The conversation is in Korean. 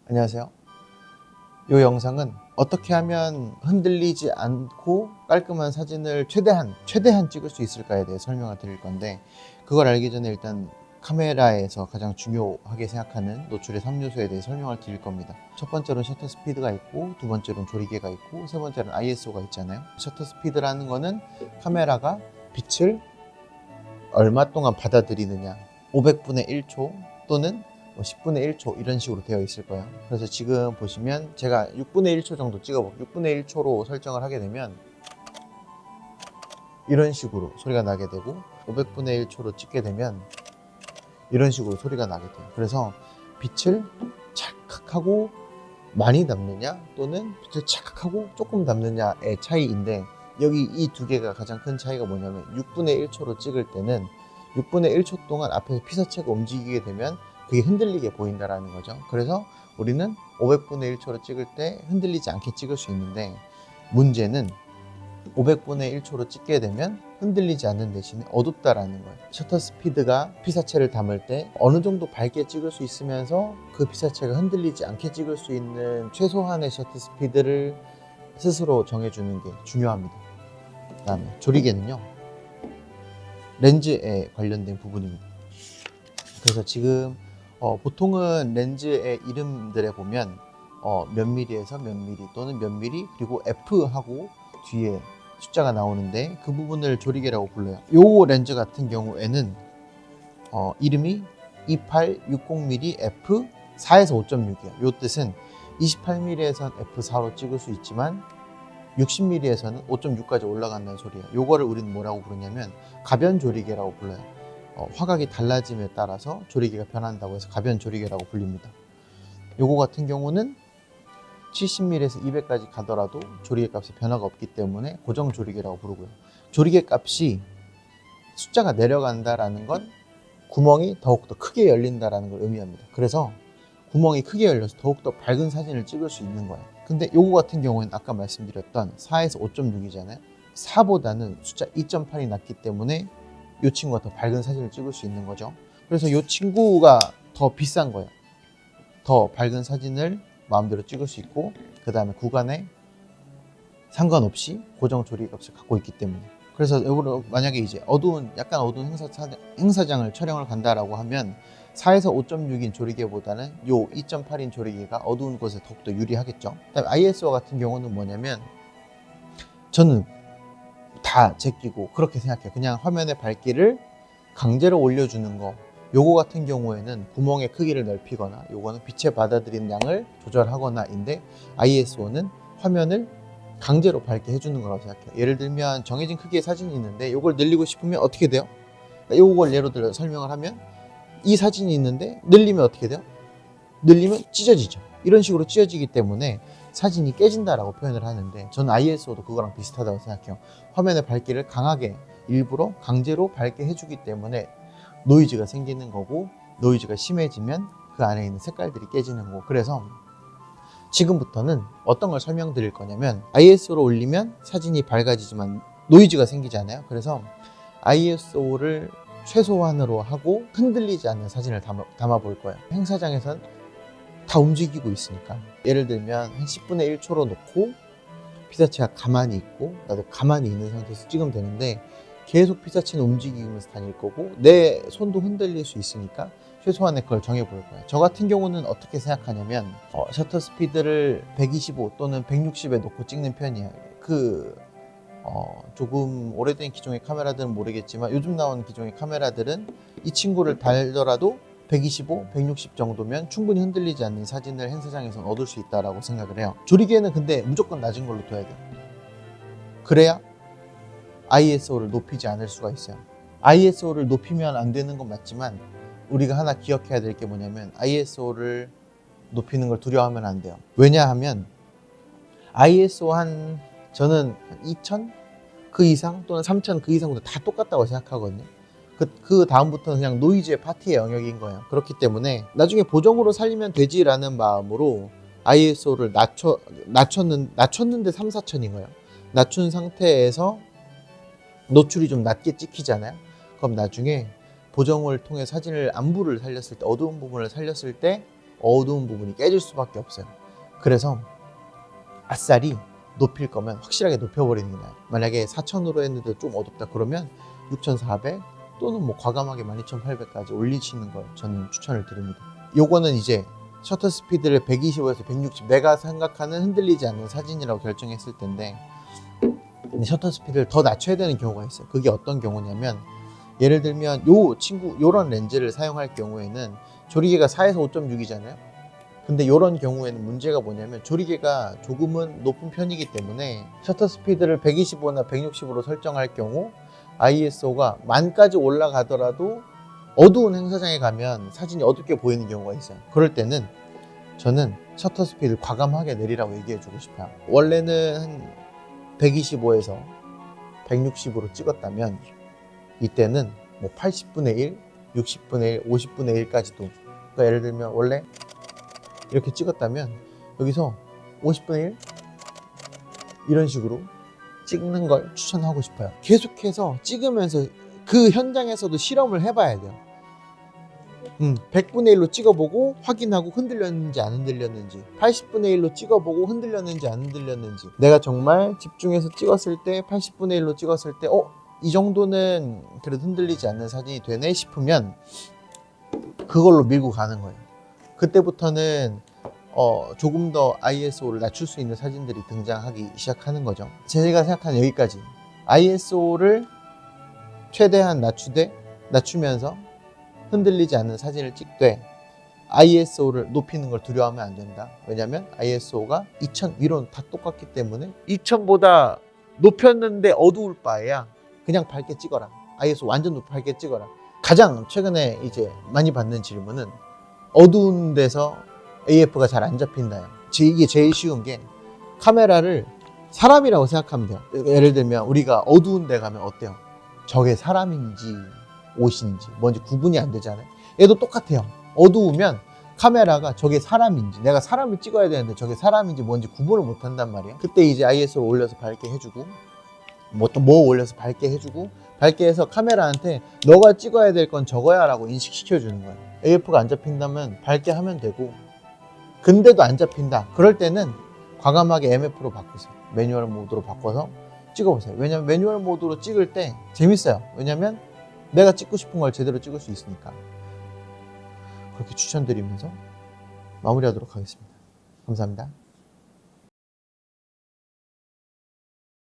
안녕하세요. 이 영상은 어떻게 하면 흔들리지 않고 깔끔한 사진을 최대한 찍을 수 있을까에 대해 설명을 드릴 건데, 그걸 알기 전에 일단 카메라에서 가장 중요하게 생각하는 노출의 3요소에 대해 설명을 드릴 겁니다. 첫 번째로는 셔터 스피드가 있고, 두 번째로는 조리개가 있고, 세 번째로는 ISO가 있잖아요. 셔터 스피드라는 거는 카메라가 빛을 얼마 동안 받아들이느냐, 500분의 1초 또는 10분의 1초 이런 식으로 되어 있을 거예요. 그래서 지금 보시면 제가 6분의 1초 정도 찍어볼게요. 6분의 1초로 설정을 하게 되면 이런 식으로 소리가 나게 되고, 500분의 1초로 찍게 되면 이런 식으로 소리가 나게 돼요. 그래서 빛을 찰칵하고 많이 담느냐 또는 빛을 찰칵하고 조금 담느냐의 차이인데, 여기 이 두 개가 가장 큰 차이가 뭐냐면, 6분의 1초로 찍을 때는 6분의 1초 동안 앞에서 피사체가 움직이게 되면 그게 흔들리게 보인다라는 거죠. 그래서 우리는 500분의 1초로 찍을 때 흔들리지 않게 찍을 수 있는데, 문제는 500분의 1초로 찍게 되면 흔들리지 않는 대신에 어둡다라는 거예요. 셔터 스피드가 피사체를 담을 때 어느 정도 밝게 찍을 수 있으면서 그 피사체가 흔들리지 않게 찍을 수 있는 최소한의 셔터 스피드를 스스로 정해주는 게 중요합니다. 그 다음에 조리개는요, 렌즈에 관련된 부분입니다. 그래서 지금 보통은 렌즈의 이름들에 보면 몇 미리에서 몇 미리 또는 몇 미리 그리고 F하고 뒤에 숫자가 나오는데, 그 부분을 조리개라고 불러요. 요 렌즈 같은 경우에는 이름이 2860mm f4에서 5.6이에요. 요 뜻은 28mm에선 f4로 찍을 수 있지만 60mm에서는 5.6까지 올라간다는 소리예요. 요거를 우리는 뭐라고 부르냐면 가변 조리개라고 불러요. 화각이 달라짐에 따라서 조리개가 변한다고 해서 가변 조리개라고 불립니다. 요거 같은 경우는 70mm에서 200까지 가더라도 조리개 값에 변화가 없기 때문에 고정 조리개라고 부르고요. 조리개 값이 숫자가 내려간다라는 건 구멍이 더욱더 크게 열린다라는 걸 의미합니다. 그래서 구멍이 크게 열려서 더욱더 밝은 사진을 찍을 수 있는 거예요. 근데 요거 같은 경우에는 아까 말씀드렸던 4에서 5.6이잖아요. 4보다는 숫자 2.8이 낮기 때문에 이 친구가 더 밝은 사진을 찍을 수 있는 거죠. 그래서 이 친구가 더 비싼 거예요. 더 밝은 사진을 마음대로 찍을 수 있고, 그 다음에 구간에 상관없이 고정 조리값을 갖고 있기 때문에. 그래서 만약에 이제 약간 어두운 행사장을 촬영을 간다라고 하면 4에서 5.6인 조리개보다는 요 2.8인 조리개가 어두운 곳에 더욱더 유리하겠죠. 그다음에 ISO 같은 경우는 뭐냐면, 저는 다 제끼고 그렇게 생각해요. 그냥 화면의 밝기를 강제로 올려주는 거, 요거 같은 경우에는 구멍의 크기를 넓히거나, 요거는 빛에 받아들이는 양을 조절하거나인데, ISO는 화면을 강제로 밝게 해주는 거라고 생각해요. 예를 들면 정해진 크기의 사진이 있는데 요걸 늘리고 싶으면 어떻게 돼요? 요걸 예로 들어 설명을 하면, 이 사진이 있는데 늘리면 어떻게 돼요? 늘리면 찢어지죠. 이런 식으로 찢어지기 때문에 사진이 깨진다라고 표현을 하는데, 저는 ISO도 그거랑 비슷하다고 생각해요. 화면의 밝기를 강하게 일부러 강제로 밝게 해주기 때문에 노이즈가 생기는 거고, 노이즈가 심해지면 그 안에 있는 색깔들이 깨지는 거고. 그래서 지금부터는 어떤 걸 설명드릴 거냐면, ISO로 올리면 사진이 밝아지지만 노이즈가 생기잖아요. 그래서 ISO를 최소한으로 하고 흔들리지 않는 사진을 담아 볼 거예요. 행사장에선 다 움직이고 있으니까, 예를 들면 한 10분의 1초로 놓고 피사체가 가만히 있고 나도 가만히 있는 상태에서 찍으면 되는데, 계속 피사체는 움직이면서 다닐 거고 내 손도 흔들릴 수 있으니까 최소한의 그걸 정해 볼 거예요. 저 같은 경우는 어떻게 생각하냐면, 셔터 스피드를 125 또는 160에 놓고 찍는 편이에요. 조금 오래된 기종의 카메라들은 모르겠지만, 요즘 나온 기종의 카메라들은 이 친구를 달더라도 125, 160 정도면 충분히 흔들리지 않는 사진을 행사장에서 얻을 수 있다고 생각을 해요. 조리개는 근데 무조건 낮은 걸로 둬야 돼요. 그래야 ISO를 높이지 않을 수가 있어요. ISO를 높이면 안 되는 건 맞지만, 우리가 하나 기억해야 될 게 뭐냐면, ISO를 높이는 걸 두려워하면 안 돼요. 왜냐하면 ISO 저는 2000 그 이상 또는 3000 그 이상도 다 똑같다고 생각하거든요. 그 다음부터는 그냥 노이즈의 파티의 영역인 거예요. 그렇기 때문에 나중에 보정으로 살리면 되지라는 마음으로 ISO를 낮췄는데 3, 4천인 거예요. 낮춘 상태에서 노출이 좀 낮게 찍히잖아요. 그럼 나중에 보정을 통해 사진을 안부를 살렸을 때, 어두운 부분을 살렸을 때 어두운 부분이 깨질 수밖에 없어요. 그래서 아싸리 높일 거면 확실하게 높여버리는 게 나아요. 만약에 4000으로 했는데 좀 어둡다 그러면 6400 또는 뭐 과감하게 12800까지 올리시는 걸 저는 추천을 드립니다. 요거는 이제 셔터 스피드를 125에서 160 내가 생각하는 흔들리지 않는 사진이라고 결정했을 텐데, 셔터 스피드를 더 낮춰야 되는 경우가 있어요. 그게 어떤 경우냐면, 예를 들면 요런 렌즈를 사용할 경우에는 조리개가 4에서 5.6이잖아요. 근데 이런 경우에는 문제가 뭐냐면 조리개가 조금은 높은 편이기 때문에 셔터 스피드를 125나 160으로 설정할 경우 ISO가 1000까지 올라가더라도 어두운 행사장에 가면 사진이 어둡게 보이는 경우가 있어요. 그럴 때는 저는 셔터 스피드를 과감하게 내리라고 얘기해 주고 싶어요. 원래는 한 125에서 160으로 찍었다면 이때는 뭐 80분의 1, 60분의 1, 50분의 1까지도, 그러니까 예를 들면 원래 이렇게 찍었다면 여기서 50분의 1 이런 식으로 찍는 걸 추천하고 싶어요. 계속해서 찍으면서 그 현장에서도 실험을 해봐야 돼요. 100분의 1로 찍어보고 확인하고 흔들렸는지 안 흔들렸는지, 80분의 1로 찍어보고 흔들렸는지 안 흔들렸는지, 내가 정말 집중해서 찍었을 때 80분의 1로 찍었을 때 이 정도는 그래도 흔들리지 않는 사진이 되네 싶으면 그걸로 밀고 가는 거예요. 그때부터는 조금 더 ISO를 낮출 수 있는 사진들이 등장하기 시작하는 거죠. 제가 생각하는 여기까지. ISO를 최대한 낮추면서 흔들리지 않는 사진을 찍되 ISO를 높이는 걸 두려워하면 안 된다. 왜냐면 ISO가 2000 위로는 다 똑같기 때문에 2000보다 높였는데 어두울 바에야 그냥 밝게 찍어라. ISO 완전 밝게 찍어라. 가장 최근에 이제 많이 받는 질문은 어두운 데서 AF가 잘 안 잡힌다요. 이게 제일 쉬운 게, 카메라를 사람이라고 생각하면 돼요. 예를 들면 우리가 어두운 데 가면 어때요? 저게 사람인지 옷인지 뭔지 구분이 안 되잖아요. 얘도 똑같아요. 어두우면 카메라가 저게 사람인지, 내가 사람을 찍어야 되는데 저게 사람인지 뭔지 구분을 못 한단 말이에요. 그때 이제 ISO를 올려서 밝게 해주고 뭐 올려서 밝게 해주고, 밝게 해서 카메라한테 너가 찍어야 될 건 저거야 라고 인식시켜 주는 거예요. AF가 안 잡힌다면 밝게 하면 되고, 근데도 안 잡힌다 그럴 때는 과감하게 MF로 바꾸세요. 매뉴얼 모드로 바꿔서 찍어보세요. 왜냐면 매뉴얼 모드로 찍을 때 재밌어요. 왜냐면 내가 찍고 싶은 걸 제대로 찍을 수 있으니까. 그렇게 추천드리면서 마무리하도록 하겠습니다. 감사합니다.